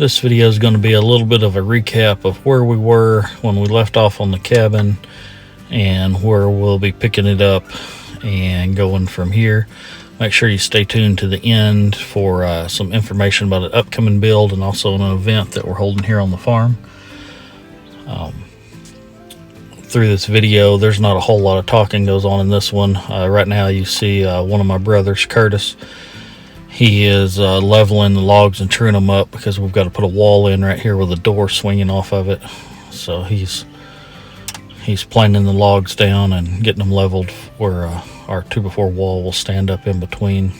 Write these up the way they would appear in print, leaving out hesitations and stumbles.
This video is going to be a little bit of a recap of where we were when we left off on the cabin and where we'll be picking it up and going from here. Make sure you stay tuned to the end for some information about an upcoming build and also an event that we're holding here on the farm. Through this video, there's not a whole lot of talking goes on in this one. Right now you see one of my brothers, Curtis. He is leveling the logs and truing them up because we've got to put a wall in right here with a door swinging off of it. So he's planing the logs down and getting them leveled where our 2x4 wall will stand up in between.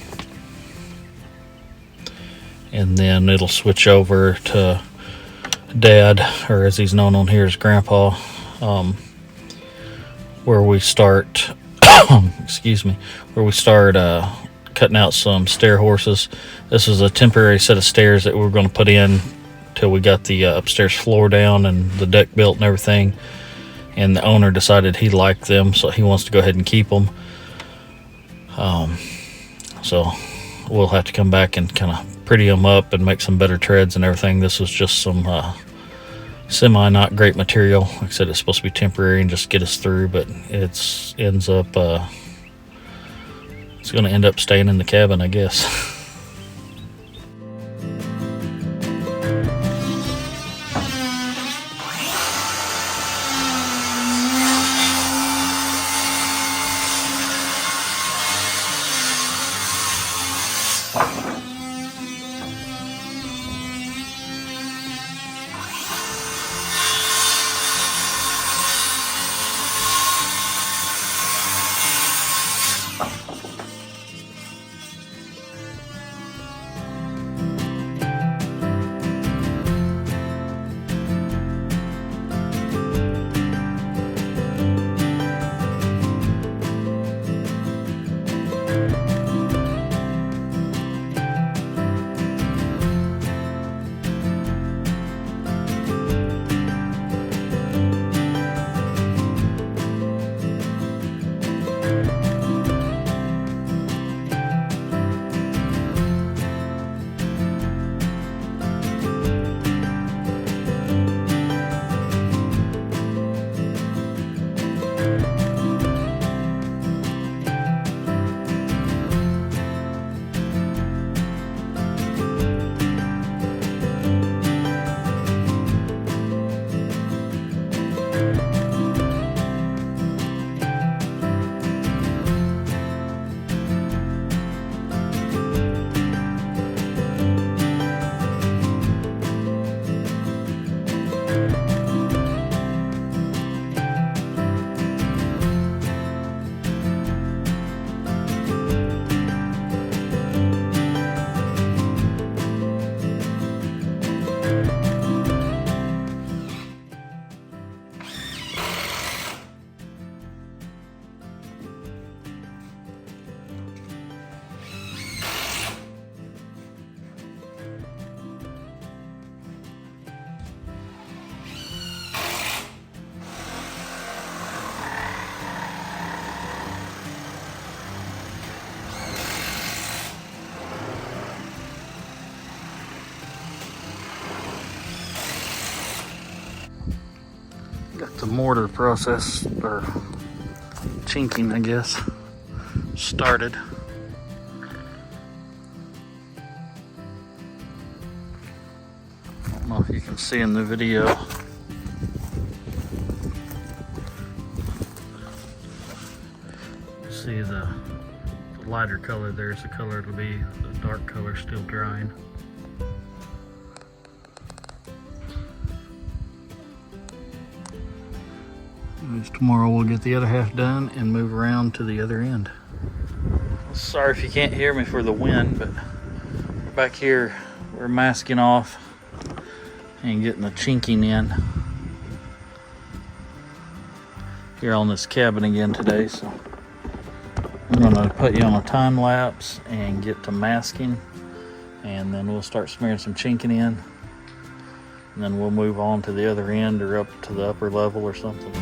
And then it'll switch over to Dad, or as he's known on here as Grandpa, where we start excuse me, where we start cutting out some stair horses. This is a temporary set of stairs that we were going to put in till we got the upstairs floor down and the deck built and everything, and the owner decided he liked them, so he wants to go ahead and keep them. So we'll have to come back and kind of pretty them up and make some better treads and everything. This was just some semi not great material. Like I said, it's supposed to be temporary and just get us through, but it's going to end up staying in the cabin, I guess. Got the mortar process, or chinking, I guess, started. I don't know if you can see in the video. See the lighter color there's the color it'll be, the dark color still drying. Tomorrow we'll get the other half done and move around to the other end. Sorry if you can't hear me for the wind, but back here we're masking off and getting the chinking in here on this cabin again today. So I'm going to put you on a time lapse and get to masking, and then we'll start smearing some chinking in, and then we'll move on to the other end or up to the upper level or something.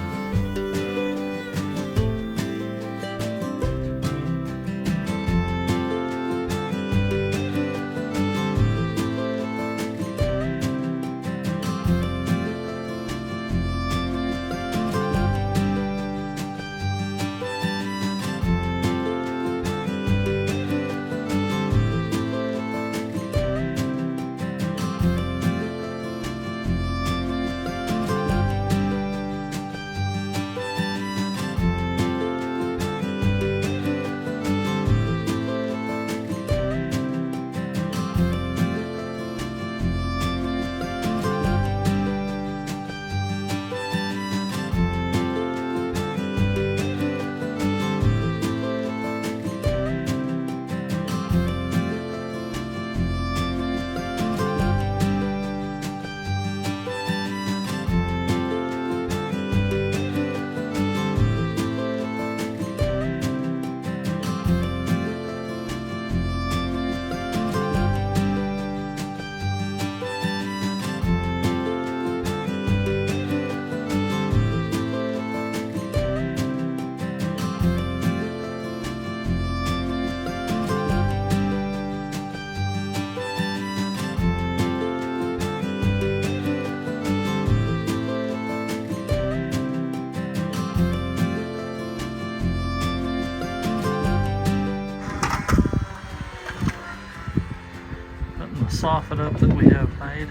soffit up that we have made.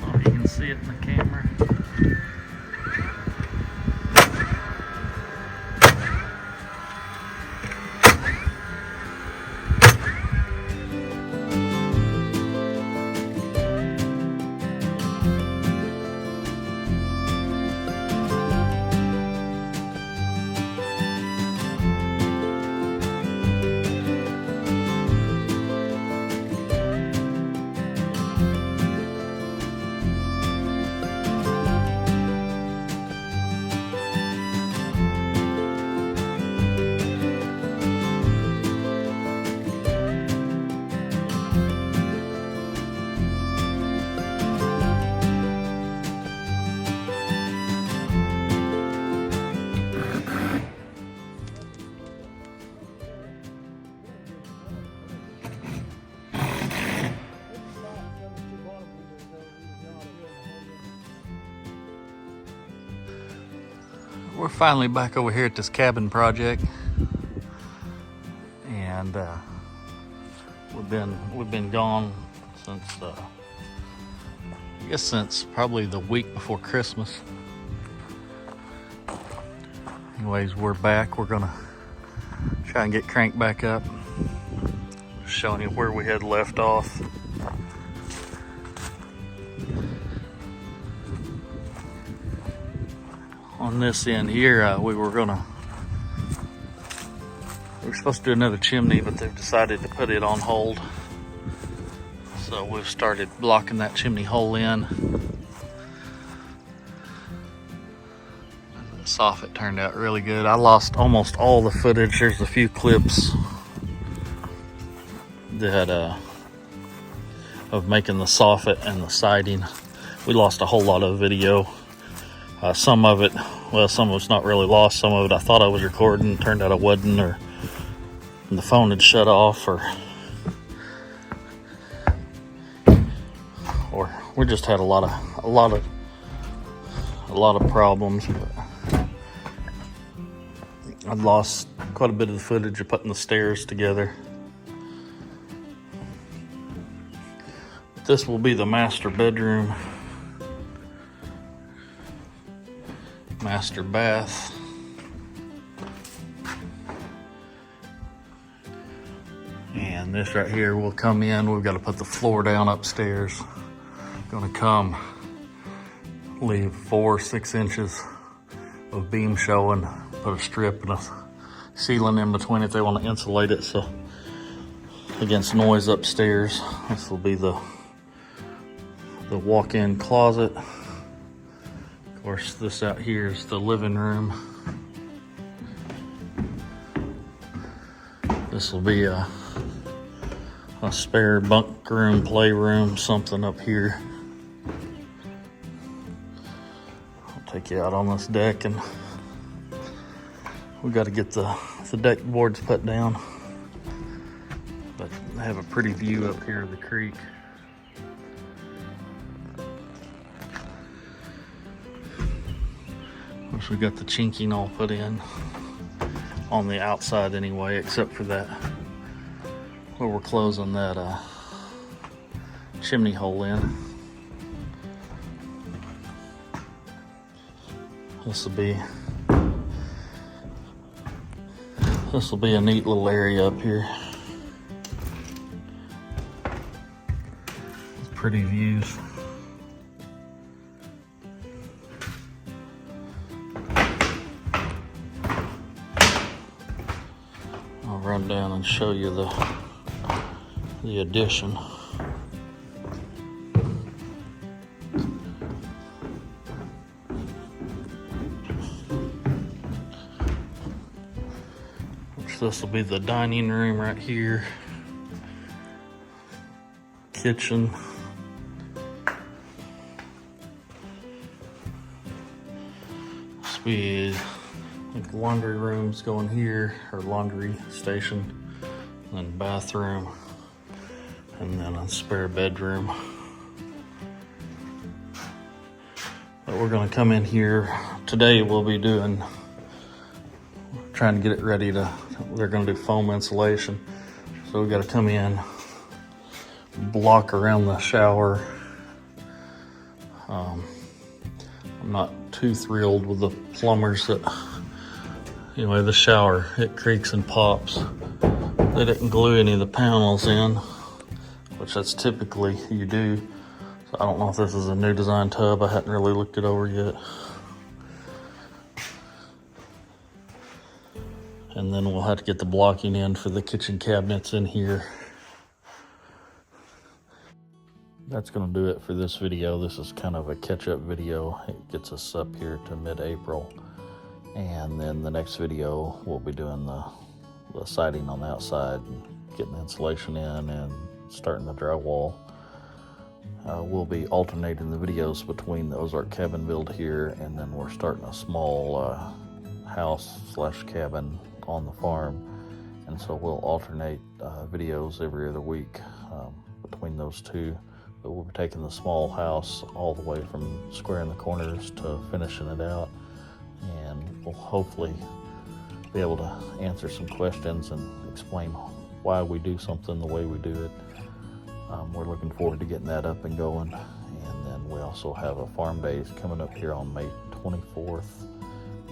Oh, you can see it in the camera. We're finally back over here at this cabin project, and we've been gone since I guess since probably the week before Christmas. Anyways, we're back. We're gonna try and get cranked back up. Just showing you where we had left off. On this end here, we were supposed to do another chimney, but they've decided to put it on hold. So we've started blocking that chimney hole in. The soffit turned out really good. I lost almost all the footage. There's a few clips that of making the soffit and the siding. We lost a whole lot of video. Some of it's not really lost. Some of it I thought I was recording, it turned out I wasn't, or the phone had shut off, or we just had a lot of problems. But I lost quite a bit of the footage of putting the stairs together. This will be the master bedroom. Master bath. And this right here will come in. We've got to put the floor down upstairs. Gonna come leave 4-6 inches of beam showing, put a strip and a ceiling in between it. They want to insulate it so against noise upstairs. This will be the walk-in closet. Of course, this out here is the living room. This will be a spare bunk room, playroom, something up here. I'll take you out on this deck, and we got to get the deck boards put down. But I have a pretty view up here of the creek. We got the chinking all put in on the outside anyway, except for that where we're closing that chimney hole in. This will be a neat little area up here. Pretty views. Run down and show you the addition. This will be the dining room right here. Kitchen. This will be like laundry rooms going here, or laundry station, and then bathroom, and then a spare bedroom. But we're gonna come in here today. We'll be trying to get it ready to, they're gonna do foam insulation. So we gotta come in, block around the shower. I'm not too thrilled with the plumbers that, anyway, the shower, it creaks and pops. They didn't glue any of the panels in, which that's typically you do. So I don't know if this is a new design tub. I hadn't really looked it over yet. And then we'll have to get the blocking in for the kitchen cabinets in here. That's going to do it for this video. This is kind of a catch-up video. It gets us up here to mid-April. And then the next video, we'll be doing the siding on the outside, and getting the insulation in and starting the drywall. We'll be alternating the videos between the Ozark Cabin build here, and then we're starting a small house/cabin on the farm. And so we'll alternate videos every other week between those two. But we'll be taking the small house all the way from squaring the corners to finishing it out. And we'll hopefully be able to answer some questions and explain why we do something the way we do it. We're looking forward to getting that up and going. And then we also have a farm days coming up here on May 24th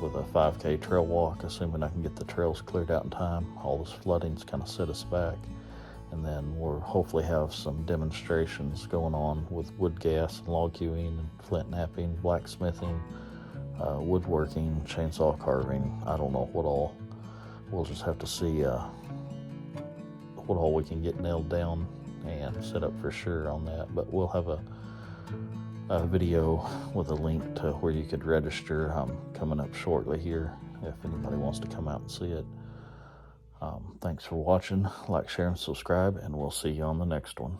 with a 5K trail walk, assuming I can get the trails cleared out in time. All this flooding's kind of set us back. And then we'll hopefully have some demonstrations going on with wood gas and log hewing and flint knapping, blacksmithing, woodworking, chainsaw carving. I don't know what all. We'll just have to see what all we can get nailed down and set up for sure on that. But we'll have a video with a link to where you could register coming up shortly here if anybody wants to come out and see it. Thanks for watching. Like, share, and subscribe, and we'll see you on the next one.